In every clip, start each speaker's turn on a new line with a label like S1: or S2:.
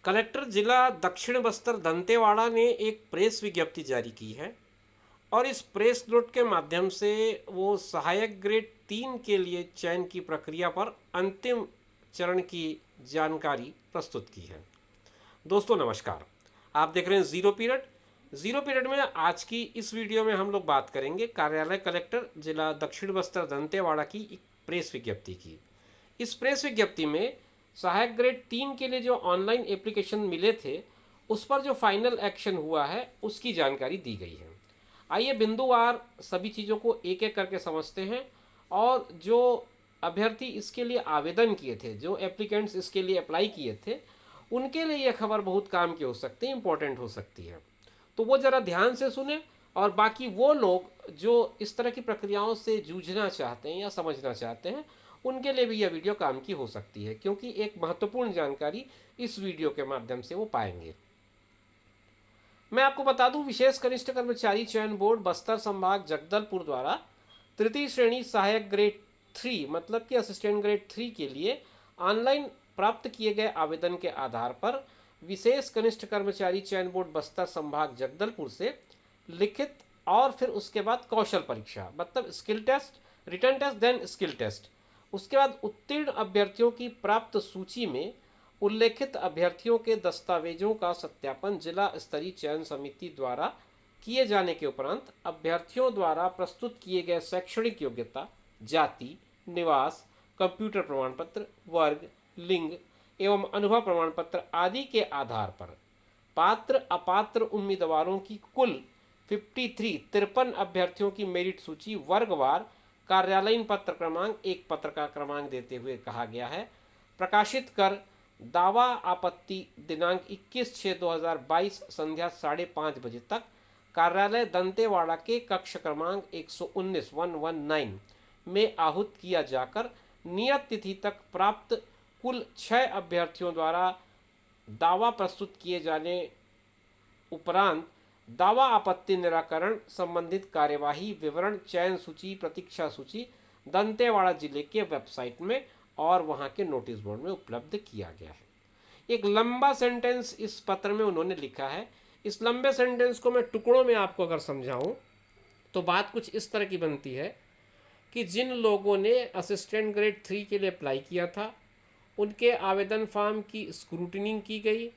S1: Collector जिला दक्षिण बस्तर दंतेवाड़ा ने एक प्रेस विज्ञप्ति जारी की है और इस प्रेस नोट के माध्यम से वो सहायक ग्रेड 3 के लिए चयन की प्रक्रिया पर अंतिम चरण की जानकारी प्रस्तुत की है। दोस्तों नमस्कार, आप देख रहे हैं ज़ीरो पीरियड में आज की इस वीडियो में हम लोग बात करेंगे कार्यालय कलेक्टर जिला दक्षिण बस्तर दंतेवाड़ा की एक प्रेस विज्ञप्ति की। इस प्रेस विज्ञप्ति में सहायक ग्रेड 3 के लिए जो ऑनलाइन एप्लीकेशन मिले थे उस पर जो फाइनल एक्शन हुआ है उसकी जानकारी दी गई है। आइए बिंदुवार सभी चीज़ों को एक एक करके समझते हैं और जो अभ्यर्थी इसके लिए आवेदन किए थे, जो एप्लीकेंट्स इसके लिए अप्लाई किए थे, उनके लिए यह खबर बहुत काम की हो सकती है, इम्पोर्टेंट हो सकती है। तो वो ज़रा ध्यान से सुने और बाकी वो लोग जो इस तरह की प्रक्रियाओं से जूझना चाहते हैं या समझना चाहते हैं उनके लिए भी यह वीडियो काम की हो सकती है, क्योंकि एक महत्वपूर्ण जानकारी इस वीडियो के माध्यम से वो पाएंगे। मैं आपको बता दूं, विशेष कनिष्ठ कर्मचारी चयन बोर्ड बस्तर संभाग जगदलपुर द्वारा तृतीय श्रेणी सहायक ग्रेड 3 मतलब कि असिस्टेंट ग्रेड 3 के लिए ऑनलाइन प्राप्त किए गए आवेदन के आधार पर विशेष कनिष्ठ कर्मचारी चयन बोर्ड बस्तर संभाग जगदलपुर से लिखित और फिर उसके बाद कौशल परीक्षा मतलब skill test, written test, then skill test, उसके बाद उत्तीर्ण अभ्यर्थियों की प्राप्त सूची में उल्लेखित अभ्यर्थियों के दस्तावेजों का सत्यापन जिला स्तरीय चयन समिति द्वारा किए जाने के उपरांत अभ्यर्थियों द्वारा प्रस्तुत किए गए शैक्षणिक योग्यता, जाति, निवास, कंप्यूटर प्रमाण पत्र, वर्ग, लिंग एवं अनुभव प्रमाण पत्र आदि के आधार पर पात्र अपात्र उम्मीदवारों की कुल 53 अभ्यर्थियों की मेरिट सूची वर्गवार कार्यालयीन पत्र क्रमांक 1 पत्र का क्रमांक देते हुए कहा गया है प्रकाशित कर दावा आपत्ति दिनांक 21/6/2022 संध्या 5:30 बजे तक कार्यालय दंतेवाड़ा के कक्ष क्रमांक 119 में आहूत किया जाकर नियत तिथि तक प्राप्त कुल 6 अभ्यर्थियों द्वारा दावा प्रस्तुत किए जाने उपरांत दावा आपत्ति निराकरण संबंधित कार्यवाही विवरण चयन सूची प्रतीक्षा सूची दंतेवाड़ा जिले के वेबसाइट में और वहां के नोटिस बोर्ड में उपलब्ध किया गया है। एक लंबा सेंटेंस इस पत्र में उन्होंने लिखा है। इस लंबे सेंटेंस को मैं टुकड़ों में आपको अगर समझाऊं तो बात कुछ इस तरह की बनती है कि जिन लोगों ने असिस्टेंट ग्रेड 3 के लिए अप्लाई किया था उनके आवेदन फॉर्म की स्क्रूटनिंग की गई।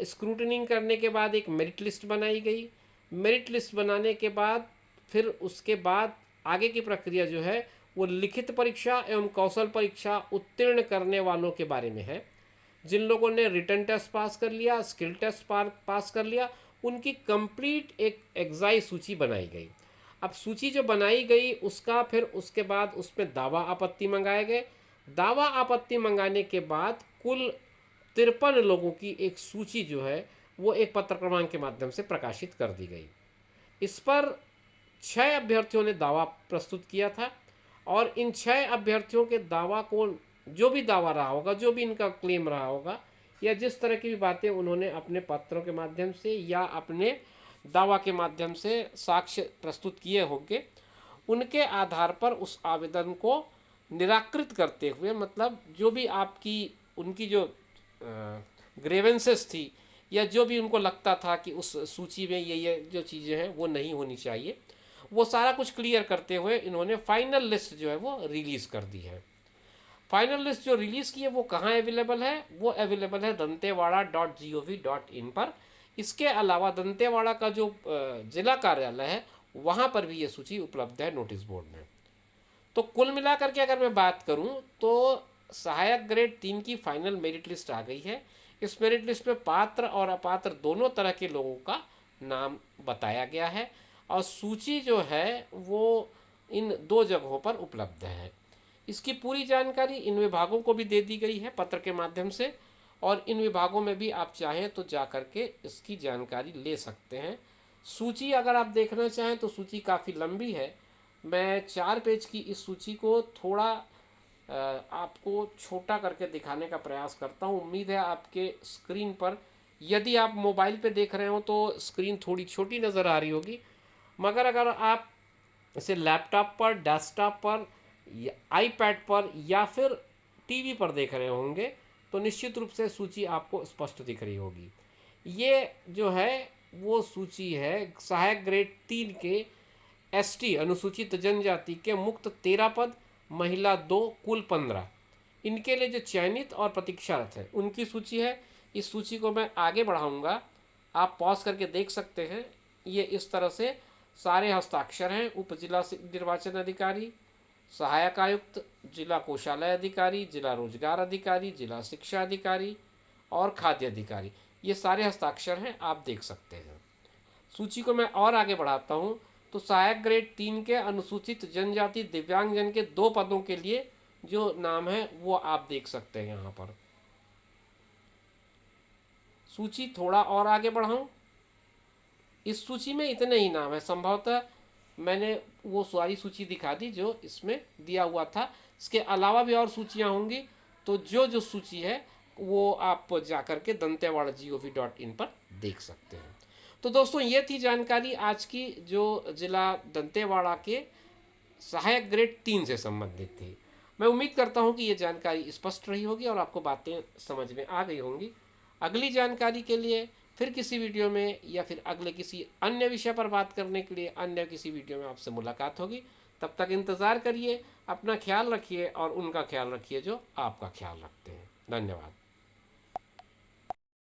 S1: स्क्रूटनिंग करने के बाद एक मेरिट लिस्ट बनाई गई। मेरिट लिस्ट बनाने के बाद फिर उसके बाद आगे की प्रक्रिया जो है वो लिखित परीक्षा एवं कौशल परीक्षा उत्तीर्ण करने वालों के बारे में है। जिन लोगों ने रिटन टेस्ट पास कर लिया, स्किल टेस्ट पास कर लिया, उनकी कंप्लीट एक एग्जाइज सूची बनाई गई। अब सूची जो बनाई गई उसका फिर उसके बाद उसमें दावा आपत्ति मंगाए गए। दावा आपत्ति मंगाने के बाद कुल 53 लोगों की एक सूची जो है वो एक पत्र क्रमांक के माध्यम से प्रकाशित कर दी गई। इस पर 6 अभ्यर्थियों ने दावा प्रस्तुत किया था और इन 6 अभ्यर्थियों के दावा को जो भी दावा रहा होगा, जो भी इनका क्लेम रहा होगा या जिस तरह की भी बातें उन्होंने अपने पत्रों के माध्यम से या अपने दावा के माध्यम से साक्ष्य प्रस्तुत किए होंगे, उनके आधार पर उस आवेदन को निराकृत करते हुए मतलब जो भी आपकी उनकी जो ग्रेवेंसेस थी या जो भी उनको लगता था कि उस सूची में ये जो चीज़ें हैं वो नहीं होनी चाहिए, वो सारा कुछ क्लियर करते हुए इन्होंने फाइनल लिस्ट जो है वो रिलीज़ कर दी है। फाइनल लिस्ट जो रिलीज़ की है वो कहाँ अवेलेबल है? वो अवेलेबल है dantewada.gov.in पर। इसके अलावा दंतेवाड़ा का जो जिला कार्यालय है वहाँ पर भी ये सूची उपलब्ध है नोटिस बोर्ड में। तो कुल मिलाकर के अगर मैं बात करूं तो सहायक ग्रेड 3 की फाइनल मेरिट लिस्ट आ गई है। इस मेरिट लिस्ट में पात्र और अपात्र दोनों तरह के लोगों का नाम बताया गया है और सूची जो है वो इन 2 जगहों पर उपलब्ध है। इसकी पूरी जानकारी इन विभागों को भी दे दी गई है पत्र के माध्यम से और इन विभागों में भी आप चाहें तो जा कर के इसकी जानकारी ले सकते हैं। सूची अगर आप देखना चाहें तो सूची काफ़ी लंबी है। मैं 4 पेज की इस सूची को थोड़ा आपको छोटा करके दिखाने का प्रयास करता हूँ। उम्मीद है आपके स्क्रीन पर, यदि आप मोबाइल पे देख रहे हो तो स्क्रीन थोड़ी छोटी नज़र आ रही होगी, मगर अगर आप इसे लैपटॉप पर, डेस्कटॉप पर, आईपैड पर या फिर टीवी पर देख रहे होंगे तो निश्चित रूप से सूची आपको स्पष्ट दिख रही होगी। ये जो है वो सूची है सहायक ग्रेड 3 के एसटी अनुसूचित जनजाति के मुक्त 13 पद, महिला 2, कुल 15। इनके लिए जो चयनित और प्रतीक्षारत है उनकी सूची है। इस सूची को मैं आगे बढ़ाऊंगा, आप पॉज करके देख सकते हैं। ये इस तरह से सारे हस्ताक्षर हैं। उप जिला निर्वाचन अधिकारी, सहायक आयुक्त, जिला कोषालय अधिकारी, जिला रोजगार अधिकारी, जिला शिक्षा अधिकारी और खाद्य अधिकारी, ये सारे हस्ताक्षर हैं, आप देख सकते हैं। सूची को मैं और आगे बढ़ाता हूँ तो सहायक ग्रेड 3 के अनुसूचित जनजाति दिव्यांगजन के 2 पदों के लिए जो नाम है वो आप देख सकते हैं यहाँ पर। सूची थोड़ा और आगे बढ़ाऊँ, इस सूची में इतने ही नाम है। संभवतः मैंने वो सारी सूची दिखा दी जो इसमें दिया हुआ था। इसके अलावा भी और सूचियाँ होंगी, तो जो जो सूची है वो आप जाकर के dantewada.gov.in पर देख सकते हैं। तो दोस्तों ये थी जानकारी आज की जो जिला दंतेवाड़ा के सहायक ग्रेड 3 से संबंधित थी। मैं उम्मीद करता हूँ कि ये जानकारी स्पष्ट रही होगी और आपको बातें समझ में आ गई होंगी। अगली जानकारी के लिए फिर किसी वीडियो में या फिर अगले किसी अन्य विषय पर बात करने के लिए अन्य किसी वीडियो में आपसे मुलाकात होगी। तब तक इंतज़ार करिए, अपना ख्याल रखिए और उनका ख्याल रखिए जो आपका ख्याल रखते हैं। धन्यवाद।